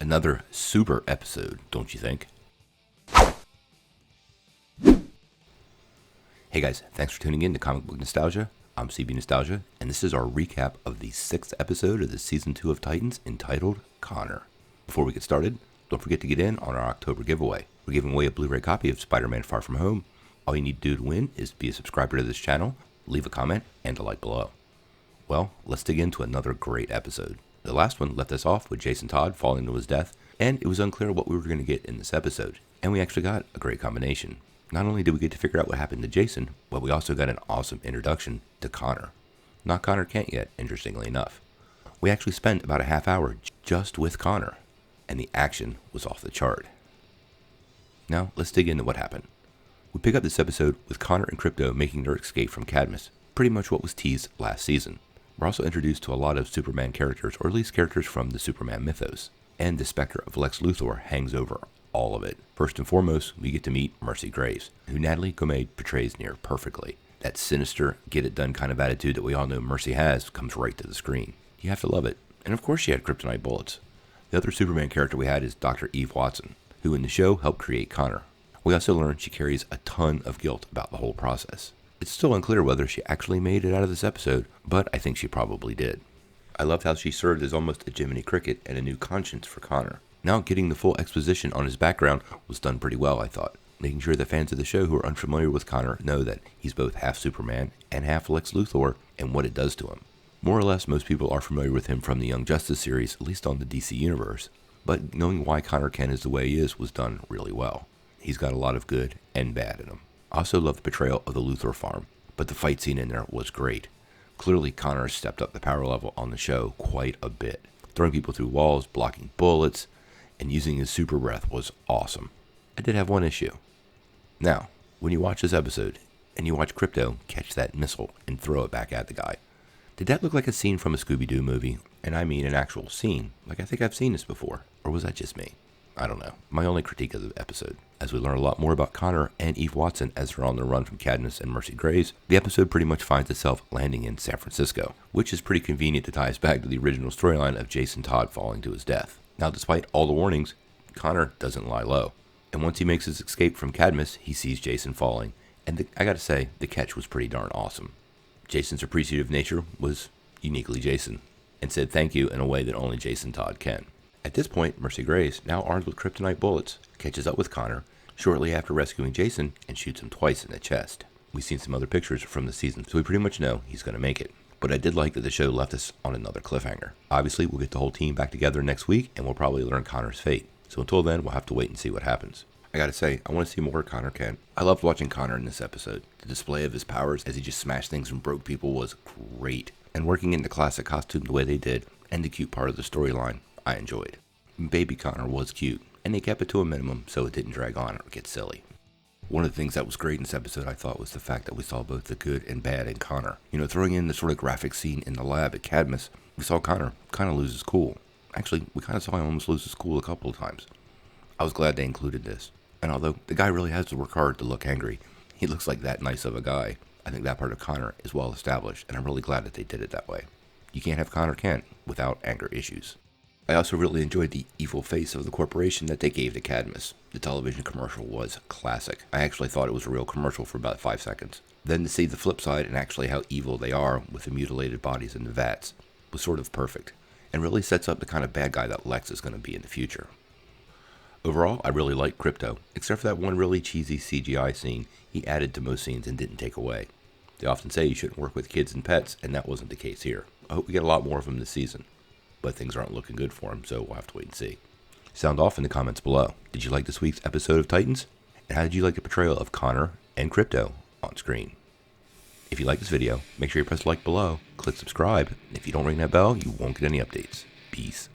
Another super episode, don't you think? Hey guys, thanks for tuning in to Comic Book Nostalgia. I'm CB Nostalgia, and this is our recap of the 6th episode of the Season 2 of Titans, entitled Connor. Before we get started, don't forget to get in on our October giveaway. We're giving away a Blu-ray copy of Spider-Man Far From Home. All you need to do to win is be a subscriber to this channel, leave a comment, and a like below. Well, let's dig into another great episode. The last one left us off with Jason Todd falling to his death, and it was unclear what we were going to get in this episode. And we actually got a great combination. Not only did we get to figure out what happened to Jason, but we also got an awesome introduction to Connor. Not Connor Kent yet, interestingly enough. We actually spent about a half hour just with Connor, and the action was off the chart. Now, let's dig into what happened. We pick up this episode with Connor and Crypto making their escape from Cadmus, pretty much what was teased last season. We're also introduced to a lot of Superman characters, or at least characters from the Superman mythos, and the specter of Lex Luthor hangs over all of it. First and foremost, we get to meet Mercy Graves, who Natalie Gomez portrays near perfectly. That sinister, get-it-done kind of attitude that we all know Mercy has comes right to the screen. You have to love it. And of course she had kryptonite bullets. The other Superman character we had is Dr. Eve Watson, who in the show helped create Connor. We also learn she carries a ton of guilt about the whole process. It's still unclear whether she actually made it out of this episode, but I think she probably did. I loved how she served as almost a Jiminy Cricket and a new conscience for Connor. Now getting the full exposition on his background was done pretty well, I thought, making sure the fans of the show who are unfamiliar with Connor know that he's both half Superman and half Lex Luthor and what it does to him. More or less, most people are familiar with him from the Young Justice series, at least on the DC Universe, but knowing why Connor Kent is the way he is was done really well. He's got a lot of good and bad in him. I also love the portrayal of the Luthor farm, but the fight scene in there was great. Clearly, Connor has stepped up the power level on the show quite a bit. Throwing people through walls, blocking bullets, and using his super breath was awesome. I did have one issue. Now, when you watch this episode, and you watch Crypto catch that missile and throw it back at the guy, did that look like a scene from a Scooby-Doo movie? And I mean an actual scene, like I think I've seen this before. Or was that just me? I don't know. My only critique of the episode. As we learn a lot more about Connor and Eve Watson as they're on the run from Cadmus and Mercy Graves, the episode pretty much finds itself landing in San Francisco, which is pretty convenient to tie us back to the original storyline of Jason Todd falling to his death. Now, despite all the warnings, Connor doesn't lie low. And once he makes his escape from Cadmus, he sees Jason falling. And I gotta say, the catch was pretty darn awesome. Jason's appreciative nature was uniquely Jason, and said thank you in a way that only Jason Todd can. At this point, Mercy Graves, now armed with kryptonite bullets, catches up with Connor shortly after rescuing Jason and shoots him twice in the chest. We've seen some other pictures from the season, so we pretty much know he's going to make it. But I did like that the show left us on another cliffhanger. Obviously, we'll get the whole team back together next week, and we'll probably learn Connor's fate. So until then, we'll have to wait and see what happens. I gotta say, I want to see more Connor Kent. I loved watching Connor in this episode. The display of his powers as he just smashed things and broke people was great. And working in the classic costume the way they did, and the cute part of the storyline, I enjoyed. Baby Connor was cute, and they kept it to a minimum so it didn't drag on or get silly. One of the things that was great in this episode, I thought, was the fact that we saw both the good and bad in Connor. You know, throwing in the sort of graphic scene in the lab at Cadmus, we saw Connor kind of lose his cool. Actually, we kind of saw him almost lose his cool a couple of times. I was glad they included this. And although the guy really has to work hard to look angry, he looks like that nice of a guy. I think that part of Connor is well established, and I'm really glad that they did it that way. You can't have Connor Kent without anger issues. I also really enjoyed the evil face of the corporation that they gave to Cadmus. The television commercial was classic. I actually thought it was a real commercial for about 5 seconds. Then to see the flip side and actually how evil they are with the mutilated bodies in the vats was sort of perfect, and really sets up the kind of bad guy that Lex is going to be in the future. Overall, I really liked Crypto, except for that one really cheesy CGI scene he added to most scenes and didn't take away. They often say you shouldn't work with kids and pets, and that wasn't the case here. I hope we get a lot more of him this season, but things aren't looking good for him, so we'll have to wait and see. Sound off in the comments below. Did you like this week's episode of Titans? And how did you like the portrayal of Connor and Crypto on screen? If you like this video, make sure you press like below, click subscribe, and if you don't ring that bell, you won't get any updates. Peace.